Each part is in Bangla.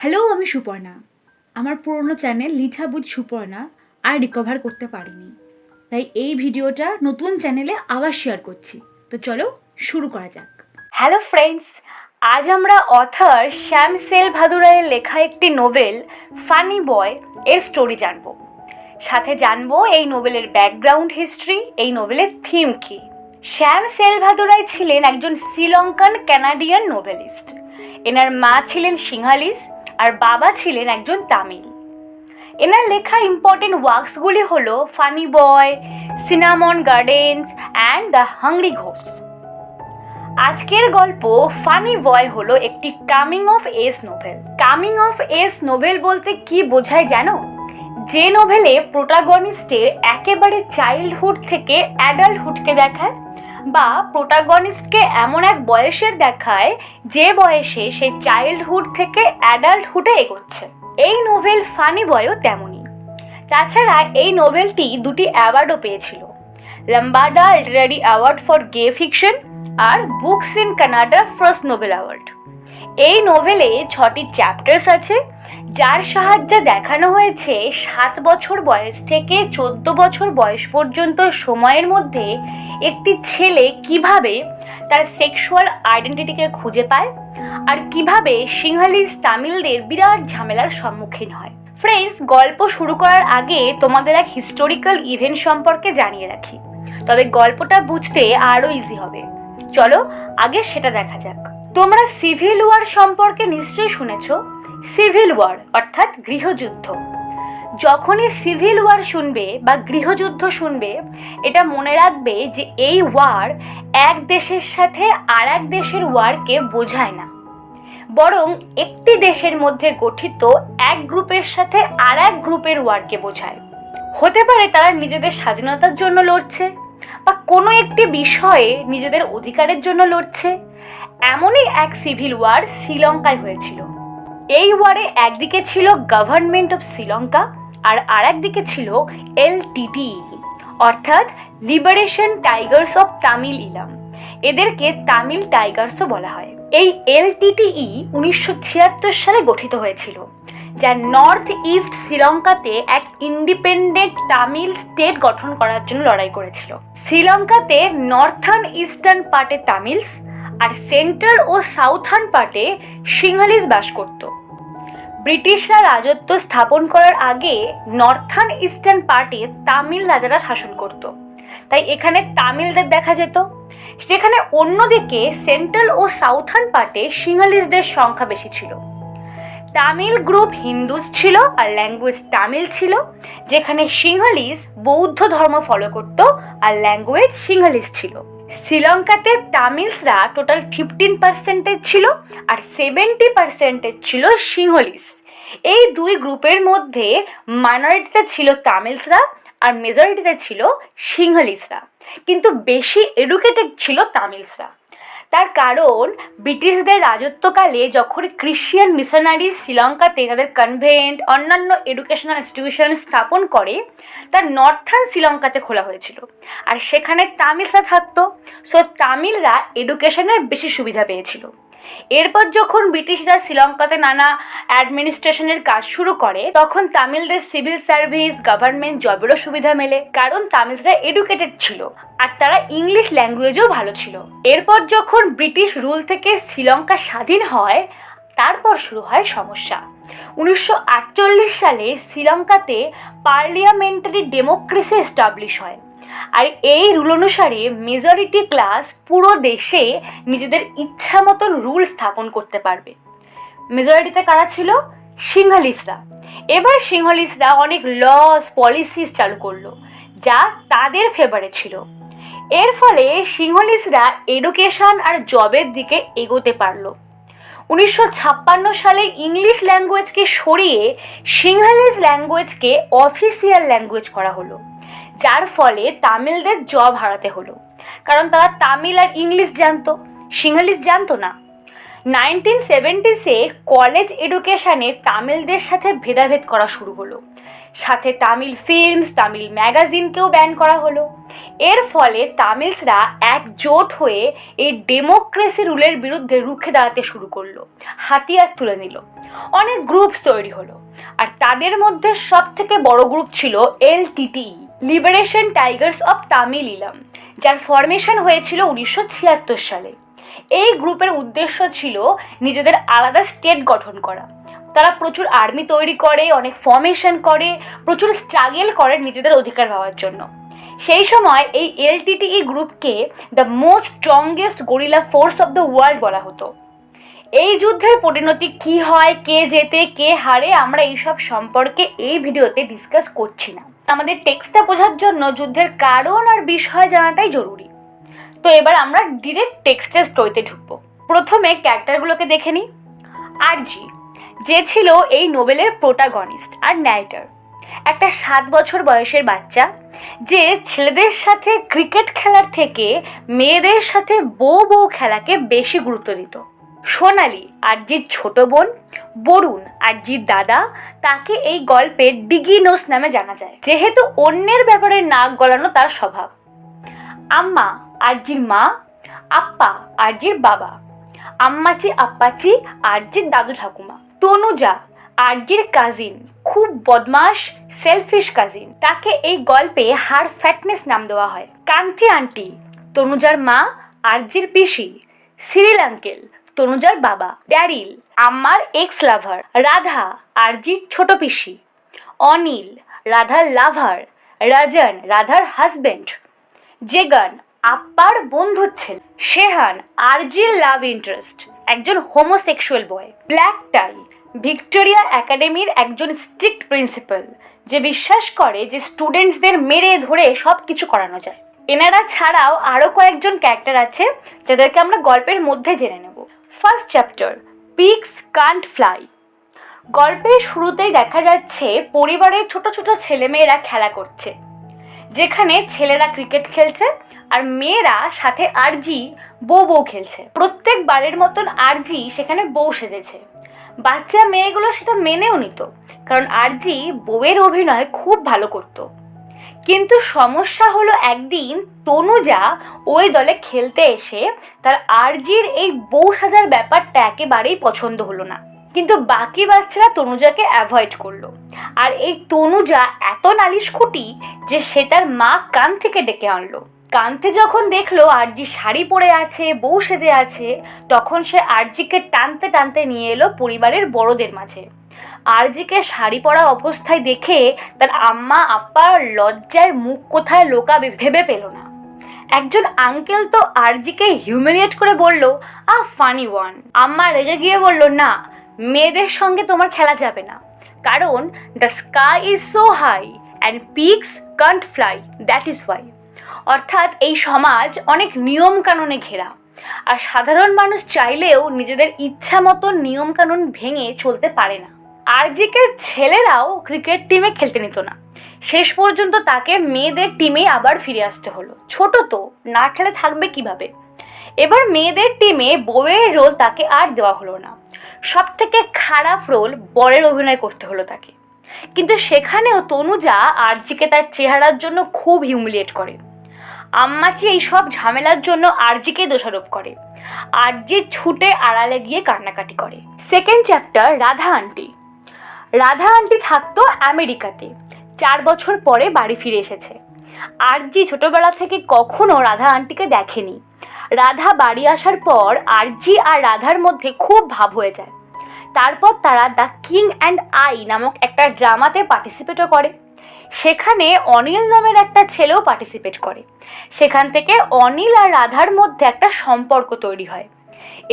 হ্যালো, আমি সুপর্ণা। আমার পুরনো চ্যানেল লিঠা বুঝ সুপর্ণা আর রিকভার করতে পারিনি, তাই এই ভিডিওটা নতুন চ্যানেলে আবার শেয়ার করছি। তো চলো শুরু করা যাক। হ্যালো ফ্রেন্ডস, আজ আমরা অথর শ্যাম সেলভাদুরাইয়ের লেখা একটি নোবেল ফানি বয় এর স্টোরি জানব। সাথে জানবো এই নোবেলের ব্যাকগ্রাউন্ড হিস্ট্রি, এই নোবেলের থিম কী। শ্যাম সেলভাদুরাই ছিলেন একজন শ্রীলঙ্কান ক্যানাডিয়ান নোবেলিস্ট। এনার মা ছিলেন সিংহালিস আর বাবা ছিলেন একজন তামিল। এনার লেখা ইম্পর্টেন্ট ওয়ার্কসগুলি হলো funny boy, cinnamon gardens and the hungry ghost. আজকের গল্প ফানি বয় হলো একটি coming of age novel. Coming of age novel বলতে কি বোঝায় জানো? যে নোভেলে প্রোটাগনিস্টের একেবারে চাইল্ডহুড থেকে অ্যাডাল্টহুডকে দেখায়, বা প্রোটাগনিস্টকে এমন এক বয়সের দেখায় যে বয়সে সে চাইল্ডহুড থেকে অ্যাডাল্টহুডে এগোচ্ছে। এই নোভেল ফানি বয়ও তেমনই। তাছাড়া এই নোভেলটি দুটি অ্যাওয়ার্ডও পেয়েছিল, Lambda literary award for gay fiction আর books in Canada first novel award. এই নোভেলে 6টি চ্যাপ্টার্স আছে, যার সাহায্যে দেখানো হয়েছে 7 বছর বয়স থেকে 14 বছর বয়স পর্যন্ত সময়ের মধ্যে একটি ছেলে কিভাবে তার সেক্সুয়াল আইডেন্টিটিকে খুঁজে পায় আর কিভাবে সিংহালিস তামিলদের বিরাট ঝামেলার সম্মুখীন হয়। ফ্রেন্ডস, গল্প শুরু করার আগে তোমাদের এক হিস্টোরিক্যাল ইভেন্ট সম্পর্কে জানিয়ে রাখি, তবে গল্পটা বুঝতে আরও ইজি হবে। চলো আগে সেটা দেখা যাক। তোমরা সিভিল ওয়ার সম্পর্কে নিশ্চয়ই শুনেছ। সিভিল ওয়ার অর্থাৎ গৃহযুদ্ধ। যখনই সিভিল ওয়ার শুনবে বা গৃহযুদ্ধ শুনবে, এটা মনে রাখবে যে এই ওয়ার এক দেশের সাথে আর এক দেশের ওয়ারকে বোঝায় না, বরং একটি দেশের মধ্যে গঠিত এক গ্রুপের সাথে আর এক গ্রুপের ওয়ারকে বোঝায়। হতে পারে তারা নিজেদের স্বাধীনতার জন্য লড়ছে বা কোনো একটি বিষয়ে নিজেদের অধিকারের জন্য লড়ছে। এমনই এক সিভিল ওয়ার শ্রীলঙ্কায় হয়েছিল। এই ওয়ারে একদিকে ছিল গভর্নমেন্ট অফ শ্রীলঙ্কা আর আরেকদিকে ছিল এলটিটিই অর্থাৎ লিবারেশন টাইগার্স অফ তামিল ইলাম। এদেরকে তামিল টাইগার্সও বলা হয়। এই এলটিটিই 1976 সালে গঠিত হয়েছিল, যা নর্থ ইস্ট শ্রীলঙ্কাতে এক ইন্ডিপেন্ডেন্ট তামিল স্টেট গঠন করার জন্য লড়াই করেছিল। শ্রীলঙ্কাতে নর্থার্ন ইস্টার্ন পার্টে তামিলস আর সেন্ট্রাল ও সাউথার্ন পার্টে সিংহালিস বাস করত। ব্রিটিশরা রাজত্ব স্থাপন করার আগে নর্থার্ন ইস্টার্ন পার্টে তামিল রাজারা শাসন করত, তাই এখানে তামিলদের দেখা যেত। সেখানে অন্যদিকে সেন্ট্রাল ও সাউথার্ন পার্টে সিংহালিসদের সংখ্যা বেশি ছিল। তামিল গ্রুপ হিন্দুস ছিল আর ল্যাঙ্গুয়েজ তামিল ছিল, যেখানে সিংহালিস বৌদ্ধ ধর্ম ফলো করত আর ল্যাঙ্গুয়েজ সিংহালিস ছিল। শ্রীলঙ্কাতে তামিলসরা টোটাল 15% ছিল আর 70% ছিল সিংহলিস। এই দুই গ্রুপের মধ্যে মাইনরিটিতে ছিল তামিলসরা আর মেজরিটিতে ছিল সিংহলিসরা, কিন্তু বেশি এডুকেটেড ছিল তামিলসরা। তার কারণ ব্রিটিশদের রাজত্বকালে যখন ক্রিশ্চিয়ান মিশনারি শ্রীলঙ্কাতে তাদের কনভেন্ট অন্যান্য এডুকেশনাল ইনস্টিটিউশন স্থাপন করে, তার নর্থার্ন শ্রীলঙ্কাতে খোলা হয়েছিল আর সেখানে তামিলরা থাকতো। সো তামিলরা এডুকেশনের বেশি সুবিধা পেয়েছিল। এরপর যখন ব্রিটিশরা শ্রীলঙ্কাতে নানা অ্যাডমিনিস্ট্রেশনের কাজ শুরু করে, তখন তামিলদের সিভিল সার্ভিস, গভর্নমেন্ট জবেরও সুবিধা মেলে, কারণ তামিলরা এডুকেটেড ছিল আর তারা ইংলিশ ল্যাঙ্গুয়েজও ভালো ছিল। এরপর যখন ব্রিটিশ রুল থেকে শ্রীলঙ্কা স্বাধীন হয়, তারপর শুরু হয় সমস্যা। 1948 সালে শ্রীলঙ্কাতে পার্লিয়ামেন্টারি ডেমোক্রেসি এস্টাবলিশ হয়, আর এই রুল অনুসারে মেজরিটি ক্লাস পুরো দেশে নিজেদের ইচ্ছা মতন রুল স্থাপন করতে পারবে। মেজরিটিতে কারা ছিল? সিংহালিসরা। এবার সিংহালিসরা অনেক লস পলিসিস চালু করলো, যা তাদের ফেভারে ছিল। এর ফলে সিংহালিসরা এডুকেশন আর জবের দিকে এগোতে পারলো। 1956 সালে ইংলিশ ল্যাঙ্গুয়েজকে সরিয়ে সিংহালিস ল্যাঙ্গুয়েজকে অফিসিয়াল ল্যাঙ্গুয়েজ করা হলো, যার ফলে তামিলদের জব হারাতে হলো, কারণ তারা তামিল আর ইংলিশ জানতো, সিংহালিস জানতো না। 1970s-এ কলেজ এডুকেশানে তামিলদের সাথে ভেদাভেদ করা শুরু হলো, সাথে তামিল ফিল্মস, তামিল ম্যাগাজিনকেও ব্যান করা হলো। এর ফলে তামিলসরা একজোট হয়ে এই ডেমোক্রেসি রুলের বিরুদ্ধে রুখে দাঁড়াতে শুরু করলো, হাতিয়ার তুলে নিল। অনেক গ্রুপস তৈরি হলো, আর তাদের মধ্যে সব থেকে বড় গ্রুপ ছিল LTTE, liberation tigers of Tamil Eelam, যার ফরমেশন হয়েছিল 1976 সালে। এই গ্রুপের উদ্দেশ্য ছিল নিজেদের আলাদা স্টেট গঠন করা। তারা প্রচুর আর্মি তৈরি করে, অনেক ফর্মেশন করে, প্রচুর স্ট্রাগল করে নিজেদের অধিকার পাওয়ার জন্য। সেই সময় এই LTTE গ্রুপকে the most strongest gorilla force of the world বলা হতো। এই যুদ্ধের পরিণতি কি হয়, কে জেতে কে হারে, আমরা এইসব সম্পর্কে এই ভিডিওতে ডিসকাস করছি না। আমাদের টেক্সটটা বোঝার জন্য যুদ্ধের কারণ আর বিষয় জানাটাই জরুরি। তো এবার আমরা ডিরেক্ট টেক্সটের স্টোরিতে ঢুকবো। প্রথমে ক্যারেক্টারগুলোকে দেখে নিই। আরজি, যে ছিল এই নোবেলের প্রোটাগনিস্ট আর ন্যারেটর, একটা 7 বছর বয়সের বাচ্চা, যে ছেলেদের সাথে ক্রিকেট খেলার থেকে মেয়েদের সাথে বউ খেলাকে বেশি গুরুত্ব দিত। সোনালি, আরজির ছোট বোন। বরুণ, আরজির দাদা, তাকে এই গল্পে ডিগি নোস নামে জানা যায়, যেহেতু অন্যের ব্যাপারে নাক গলানো তার স্বভাব। আম্মা, আরজির মা। আপ্পা, আরজির বাবা। আম্মাচি আপ্পাচি, আরজির দাদু ঠাকুমা। তনুজা, আরজির কাজিন, খুব বদমাস সেলফিশ কাজিন, তাকে এই গল্পে হার ফ্যাটনেস নাম দেওয়া হয়। কান্তি আন্টি, তনুজার মা, আরজির পিসি। সিরিল আঙ্কেল, তনুজার বাবা। ড্যারিল, আম্মার এক্স লাভার। রাধা, আরজির ছোট পিসি। অনিল, রাধার লাভার। রাজন, রাধার হাজবেন্ড। জেগান, আপ্পার বন্ধুর ছেলে। শেহান, আরজির লাভ ইন্টারেস্ট, একজন হোমোসেক্সুয়াল বয়। ব্ল্যাক টাই, ভিক্টোরিয়া একাডেমির একজন স্ট্রিক্ট প্রিন্সিপাল, যে বিশ্বাস করে যে স্টুডেন্টসদের মেরে ধরে সব কিছু করানো যায়। এনারা ছাড়াও আরও কয়েকজন ক্যারেক্টার আছে যাদেরকে আমরা গল্পের মধ্যে জেনে নেব। First chapter, pigs can't fly. গল্পের শুরুতেই দেখা যাচ্ছে পরিবারের ছোট ছোট ছেলেমেয়েরা খেলা করছে, যেখানে ছেলেরা ক্রিকেট খেলছে আর মেয়েরা সাথে আরজি বউ খেলছে। প্রত্যেকবারের মতন আরজি সেখানে বউ সেজেছে। বাচ্চা মেয়েগুলো সেটা মেনেও নিত, কারণ আরজি বউয়ের অভিনয় খুব ভালো করত। কিন্তু সমস্যা হলো, একদিন তনুজা ওই দলে খেলতে এসে তার আরজির এই বউ সাজার ব্যাপারটা একেবারেই পছন্দ হলো না। কিন্তু বাকি বাচ্চারা তনুজাকে অ্যাভয়েড করলো। আর এই তনুজা এত নালিশকুটি যে সে তার মা কান থেকে ডেকে আনলো। কান্তে যখন দেখলো আরজি শাড়ি পরে আছে, বউ সেজে আছে, তখন সে আরজিকে টানতে টানতে নিয়ে এলো পরিবারের বড়দের মাঝে। আরজিকে শাড়ি পরা অবস্থায় দেখে তার আম্মা আপ্পা লজ্জায় মুখ কোথায় লোকাবে ভেবে পেল না। একজন আঙ্কেল তো আরজিকে হিউমিলিয়েট করে বলল, ফানি ওয়ান। আম্মা রেগে গিয়ে বলল, না, মেয়েদের সঙ্গে তোমার খেলা যাবে না, কারণ the sky is so high and pigs can't fly, that is why. অর্থাৎ এই সমাজ অনেক নিয়ম কানুনে ঘেরা, আর সাধারণ মানুষ চাইলেও নিজেদের ইচ্ছা মতো নিয়ম কানুন ভেঙে চলতে পারে না। আরজিকে ছেলেরাও ক্রিকেট টিমে খেলতে নিত না, শেষ পর্যন্ত তাকে মেয়েদের টিমে আবার ফিরে আসতে হলো। ছোট তো, না খেলে থাকবে কিভাবে। এবার মেয়েদের টিমে বউয়ের রোল তাকে আর দেওয়া হলো না, সব থেকে খারাপ রোল বরের অভিনয় করতে হলো তাকে। কিন্তু সেখানেও তনুজা আরজিকে তার চেহারার জন্য খুব হিউমিলিয়েট করে। আম্মাচি এই সব ঝামেলার জন্য আরজিকে দোষারোপ করে। আরজি ছুটে আড়ালে গিয়ে কান্নাকাটি করে। Second chapter, Radha aunty. Radha aunty থাকতো আমেরিকাতে, 4 বছর পরে বাড়ি ফিরে এসেছে। আরজি ছোটবেলা থেকে কখনো রাধা আন্টিকে দেখেনি। রাধা বাড়ি আসার পর আরজি আর রাধার মধ্যে খুব ভাব হয়ে যায়। তারপর তারা দ্য কিং অ্যান্ড আই নামক একটা ড্রামাতে পার্টিসিপেটও করে। সেখানে অনিল নামের একটা ছেলেও পার্টিসিপেট করে। সেখান থেকে অনিল আর রাধার মধ্যে একটা সম্পর্ক তৈরি হয়।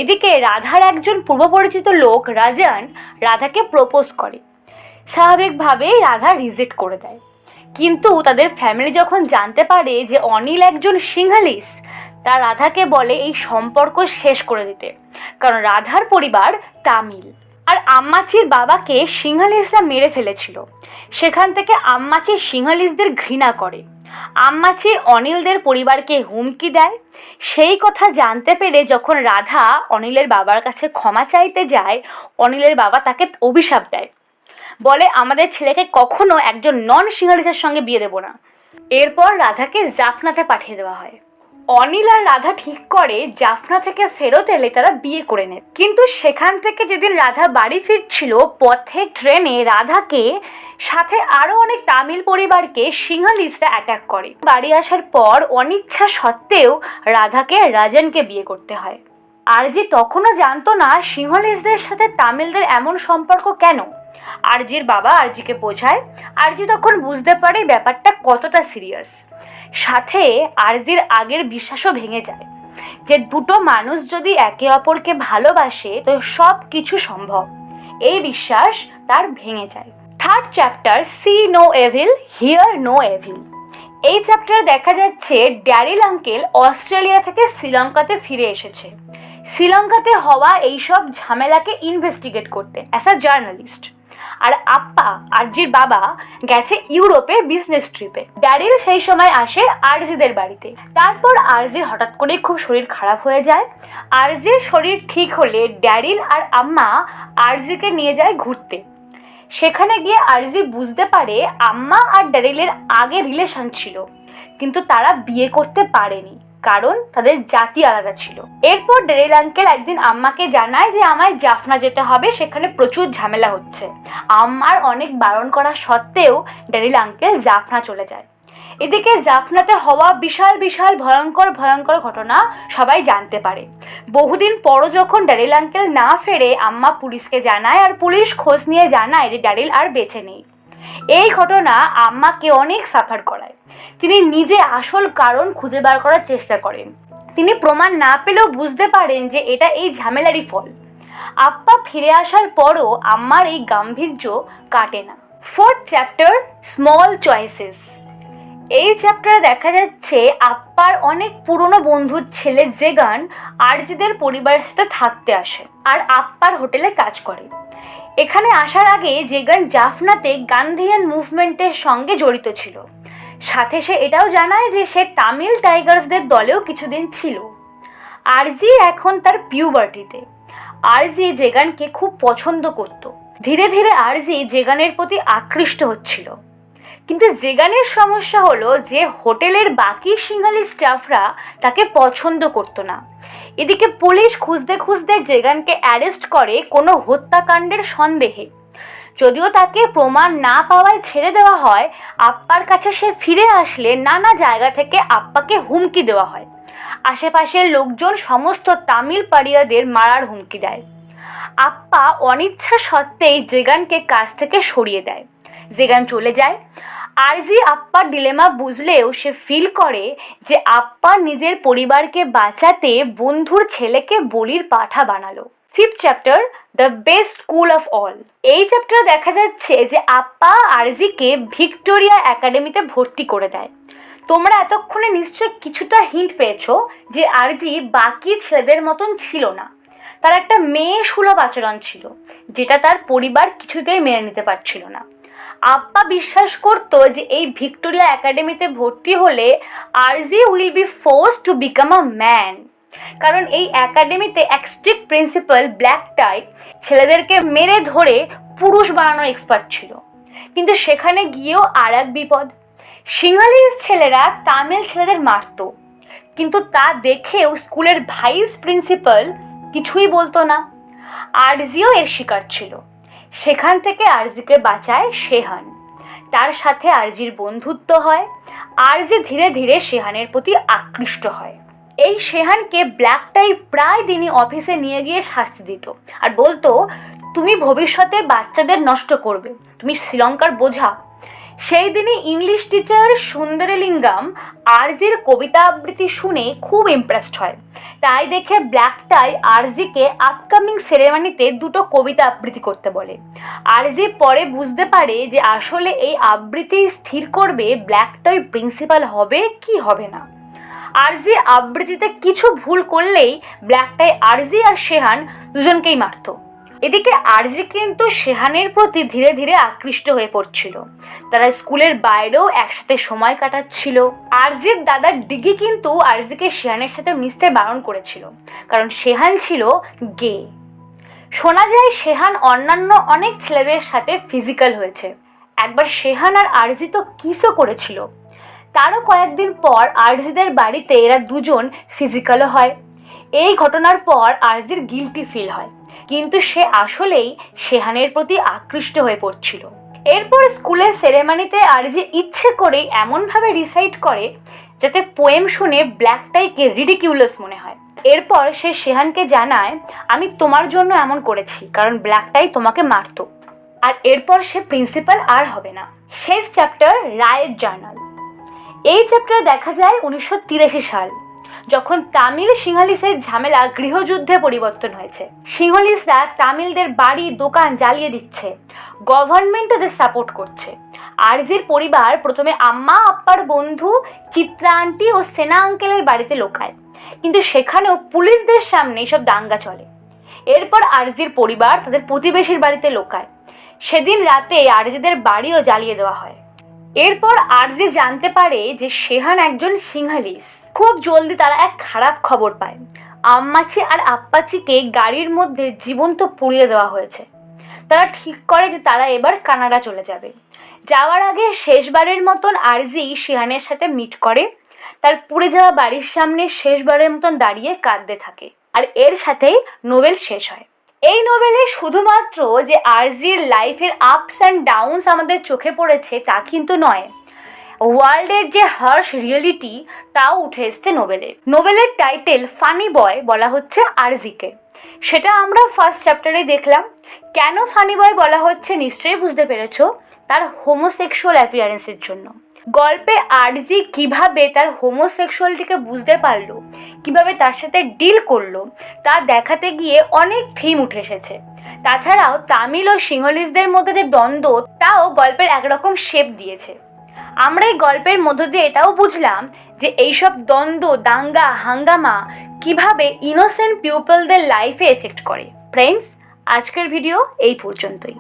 এদিকে রাধার একজন পূর্বপরিচিত লোক রাজন রাধাকে প্রপোজ করে। স্বাভাবিকভাবেই রাধা রিজেক্ট করে দেয়। কিন্তু তাদের ফ্যামিলি যখন জানতে পারে যে অনিল একজন সিংহালিস, তা রাধাকে বলে এই সম্পর্ক শেষ করে দিতে, কারণ রাধার পরিবার তামিল। আর আম্মাচির বাবাকে সিংহালিসরা মেরে ফেলেছিল। সেখান থেকে আম্মাচি সিংহালিসদের ঘৃণা করে। আম্মাচি অনিলদের পরিবারকে হুমকি দেয়। সেই কথা জানতে পেরে যখন রাধা অনিলের বাবার কাছে ক্ষমা চাইতে যায়, অনিলের বাবা তাকে অভিশাপ দেয়, বলে আমাদের ছেলেকে কখনো একজন নন সিংহালিসের সঙ্গে বিয়ে দেবো না। এরপর রাধাকে জাফনাতে পাঠিয়ে দেওয়া হয়। অনিল আর রাধা ঠিক করে জাফনা থেকে ফেরত এলে তারা বিয়ে করে নেয়। কিন্তু সেখান থেকে যেদিন রাধা বাড়ি ফিরছিল, পথে ট্রেনে রাধাকে সাথে আরো অনেক তামিল পরিবারকে সিংহালিসরা অ্যাটাক করে। বাড়ি আসার পর অনিচ্ছা সত্ত্বেও রাধাকে রাজনকে বিয়ে করতে হয়। আরজি তখনও জানতো না সিংহালিসদের সাথে তামিলদের এমন সম্পর্ক কেন। আরজির বাবা আরজিকে বোঝায়। আরজি তখন বুঝতে পারে ব্যাপারটা কতটা সিরিয়াস। সাথে আরজির আগের বিশ্বাসও ভেঙে যায় যে দুটো মানুষ যদি একে অপরকে ভালোবাসে তো সব কিছু সম্ভব। এই বিশ্বাস তার ভেঙে যায়। Third chapter, see no evil hear no evil. এই চ্যাপ্টারে দেখা যাচ্ছে ড্যারিল আঙ্কেল অস্ট্রেলিয়া থেকে শ্রীলঙ্কাতে ফিরে এসেছে, শ্রীলঙ্কাতে হওয়া এইসব ঝামেলাকে ইনভেস্টিগেট করতে অ্যাজ আ জার্নালিস্ট। আর আপ্পা আরজির বাবা গেছে ইউরোপে বিজনেস ট্রিপে। ড্যারিল সেই সময় আসে আরজিদের বাড়িতে। তারপর আরজির হঠাৎ করে খুব শরীর খারাপ হয়ে যায়। আরজির শরীর ঠিক হলে ড্যারিল আর আম্মা আরজিকে নিয়ে যায় ঘুরতে। সেখানে গিয়ে আরজি বুঝতে পারে আম্মা আর ড্যারিলের আগে রিলেশন ছিল, কিন্তু তারা বিয়ে করতে পারেনি কারণ তাদের জাতি আলাদা ছিল। এরপর ড্যারিল আঙ্কেল একদিন আম্মাকে জানায় যে আমায় জাফনা যেতে হবে, সেখানে প্রচুর ঝামেলা হচ্ছে। আম্মার অনেক বারণ করা সত্ত্বেও ড্যারিল আঙ্কেল জাফনা চলে যায়। এদিকে জাফনাতে হওয়া বিশাল বিশাল ভয়ঙ্কর ভয়ঙ্কর ঘটনা সবাই জানতে পারে। বহুদিন পরও যখন ড্যারিল আঙ্কেল না ফেরে, আম্মা পুলিশকে জানায় আর পুলিশ খোঁজ নিয়ে জানায় যে ড্যারিল আর বেঁচে নেই। এই ঘটনা আম্মাকে অনেক সাফার করায়। তিনি নিজে আসল কারণ খুঁজে বার করার চেষ্টা করেন। তিনি প্রমাণ না পেলেও বুঝতে পারেন যে এটা এই ঝামেলারই ফল। আপ্পা ফিরে আসার পরও আম্মার এই গাম্ভীর্য কাটে না। Fourth chapter, small choices. এই চ্যাপ্টারে দেখা যাচ্ছে আপ্পার অনেক পুরনো বন্ধুর ছেলে জেগান আরজিদের পরিবারের সাথে থাকতে আসে আর আপ্পার হোটেলে কাজ করে। এখানে আসার আগে জেগান জাফনাতে গান্ধিয়ান মুভমেন্টের সঙ্গে জড়িত ছিল। সাথে সে এটাও জানায় যে সে তামিল টাইগার্সদের দলেও কিছুদিন ছিল। আরজি এখন তার পিউবার্টিতে। আরজি জেগানকে খুব পছন্দ করত। ধীরে ধীরে আরজি জেগানের প্রতি আকৃষ্ট হচ্ছিল। কিন্তু জেগানের সমস্যা হলো যে হোটেলের বাকি সিংহালি স্টাফরা তাকে পছন্দ করতো না। এদিকে পুলিশ খুঁজতে খুঁজতে জেগানকে অ্যারেস্ট করে কোনো হত্যাকাণ্ডের সন্দেহে। যদিও তাকে প্রমাণ না পাওয়ায় ছেড়ে দেওয়া হয়, আপ্পার কাছে সে ফিরে আসলে নানা জায়গা থেকে আপ্পাকে হুমকি দেওয়া হয়। আশেপাশের লোকজন সমস্ত তামিল পাড়িয়াদের মারার হুমকি দেয়। আপ্পা অনিচ্ছা সত্ত্বেই জেগানকে কাছ থেকে সরিয়ে দেয়। জেগান চলে যায়। আরজি আপ্পার ডিলেমা বুঝলেও সে ফিল করে যে আপ্পা নিজের পরিবারকে বাঁচাতে বন্ধুর ছেলেকে বলির পাঠা বানালো। Fifth chapter, the best school of all. এই চ্যাপ্টারে দেখা যাচ্ছে যে আপ্পা আরজিকে ভিক্টোরিয়া একাডেমিতে ভর্তি করে দেয়। তোমরা এতক্ষণে নিশ্চয় কিছুটা হিন্ট পেয়েছো যে আরজি বাকি ছেলেদের মতন ছিল না। তার একটা মেয়ে সুলভ আচরণ ছিল, যেটা তার পরিবার কিছুতেই মেনে নিতে পারছিল না। আপ্পা বিশ্বাস করত যে এই ভিক্টোরিয়া একাডেমিতে ভর্তি হলে Archie will be forced to become a man. কারণ এই একাডেমিতে এক স্ট্রিক্ট প্রিন্সিপাল ব্ল্যাক টাই ছেলেদেরকে মেরে ধরে পুরুষ বানানোর এক্সপার্ট ছিল। কিন্তু সেখানে গিয়েও আর এক বিপদ, সিংহালিস ছেলেরা তামিল ছেলেদের মারত। কিন্তু তা দেখেও স্কুলের ভাইস প্রিন্সিপাল কিছুই বলতো না। আরজিও এর শিকার ছিল। সেখান থেকে আরজিকে বাঁচায় শেহান। তার সাথে আরজির বন্ধুত্ব হয়। আরজি ধীরে ধীরে শেহানের প্রতি আকৃষ্ট হয়। এই শেহানকে ব্ল্যাক টাই প্রায় দিনই অফিসে নিয়ে গিয়ে শাস্তি দিত আর বলতো, তুমি ভবিষ্যতে বাচ্চাদের নষ্ট করবে, তুমি শ্রীলঙ্কার বোঝা। সেই দিনই ইংলিশ টিচার সুন্দরলিঙ্গাম আরজির কবিতা আবৃত্তি শুনে খুব ইমপ্রেসড হয়। তাই দেখে ব্ল্যাক টাই আরজিকে আপকামিং সেরেমনিতে দুটো কবিতা আবৃত্তি করতে বলে। আরজি পরে বুঝতে পারে যে আসলে এই আবৃত্তি স্থির করবে ব্ল্যাক টাই প্রিন্সিপাল হবে কি হবে না। আরজি আবৃত্তিতে কিছু ভুল করলেই ব্ল্যাক টাই আরজি আর শেহান দুজনকেই মারত। এদিকে আরজি কিন্তু শেহানের প্রতি ধীরে ধীরে আকৃষ্ট হয়ে পড়ছিল। তারা স্কুলের বাইরেও একসাথে সময় কাটাচ্ছিল। আরজির দাদার ডিগি কিন্তু আরজিকে শেহানের সাথে মিশতে বারণ করেছিল, কারণ শেহান ছিল গে। শোনা যায় শেহান অন্যান্য অনেক ছেলেদের সাথে ফিজিক্যাল হয়েছে। একবার শেহান আর আরজি তো কিসও করেছিল। তারও কয়েকদিন পর আরজিদের বাড়িতে এরা দুজন ফিজিক্যালও হয়। এই ঘটনার পর আরজির গিল্টি ফিল হয়, কিন্তু সে আসলেই শেহানের প্রতি আকৃষ্ট হয়ে পড়ছিল। এরপর স্কুলের সেরেমনিতে আরজি ইচ্ছে করেই এমনভাবে রিসাইট করে যাতে পোয়েম শুনে ব্ল্যাক টাইকে রিডিকিউলাস মনে হয়। এরপর সে শেহানকে জানায়, আমি তোমার জন্য এমন করেছি কারণ ব্ল্যাক টাই তোমাকে মারতো। আর এরপর সে প্রিন্সিপাল আর হবে না। শেষ চ্যাপ্টার রায়ের জার্নাল। এই চ্যাপ্টারে দেখা যায় 1983 সাল, যখন তামিল সিংহালিসের ঝামেলা গৃহযুদ্ধে পরিবর্তন হয়েছে। সিংহলিসরা তামিলদের বাড়ি দোকান জ্বালিয়ে দিচ্ছে, গভর্নমেন্ট ওদের সাপোর্ট করছে। আরজির পরিবার প্রথমে আম্মা আপ্পার বন্ধু চিত্রা আন্টি ও সেনা আঙ্কেলের বাড়িতে লোকায়, কিন্তু সেখানেও পুলিশদের সামনে সব দাঙ্গা চলে। এরপর আরজির পরিবার তাদের প্রতিবেশীর বাড়িতে লোকায়। সেদিন রাতে আরজিদের বাড়িও জ্বালিয়ে দেওয়া হয়। এরপর আরজি জানতে পারে যে শেহান একজন সিংহালিস। খুব জলদি তারা এক খারাপ খবর পায়, আম্মাচি আর আপ্পাচিকে গাড়ির মধ্যে জীবন্ত পুড়িয়ে দেওয়া হয়েছে। তারা ঠিক করে যে তারা এবার কানাডা চলে যাবে। যাওয়ার আগে শেষবারের মতন আরজি শেহানের সাথে মিট করে, তার পুড়ে যাওয়া বাড়ির সামনে শেষবারের মতন দাঁড়িয়ে কাঁদতে থাকে। আর এর সাথেই নোবেল শেষ হয়। এই নোবেলে শুধুমাত্র যে আরজির লাইফের আপস অ্যান্ড ডাউনস আমাদের চোখে পড়েছে তা কিন্তু নয়, ওয়ার্ল্ডের যে হার্শ রিয়েলিটি তাও উঠে এসছে নোবেলে। নোবেলের টাইটেল ফানি বয় বলা হচ্ছে আরজিকে, সেটা আমরা ফার্স্ট চ্যাপ্টারে দেখলাম। কেন ফানি বয় বলা হচ্ছে নিশ্চয়ই বুঝতে পেরেছো, তার হোমোসেক্সুয়াল অ্যাপিয়ারেন্সের জন্য। গল্পে আরজি কিভাবে তার হোমোসেক্সুয়ালিটিকে বুঝতে পারলো, কিভাবে তার সাথে ডিল করলো, তা দেখাতে গিয়ে অনেক থিম উঠে এসেছে। তাছাড়াও তামিল ও সিংহলিসদের মধ্যে যে দ্বন্দ্ব, তাও গল্পের একরকম শেপ দিয়েছে। আমরা এই গল্পের মধ্য দিয়ে এটাও বুঝলাম যে এইসব দ্বন্দ্ব, দাঙ্গা, হাঙ্গামা কিভাবে ইনোসেন্ট পিপলদের লাইফে এফেক্ট করে। ফ্রেন্ডস, আজকের ভিডিও এই পর্যন্তই।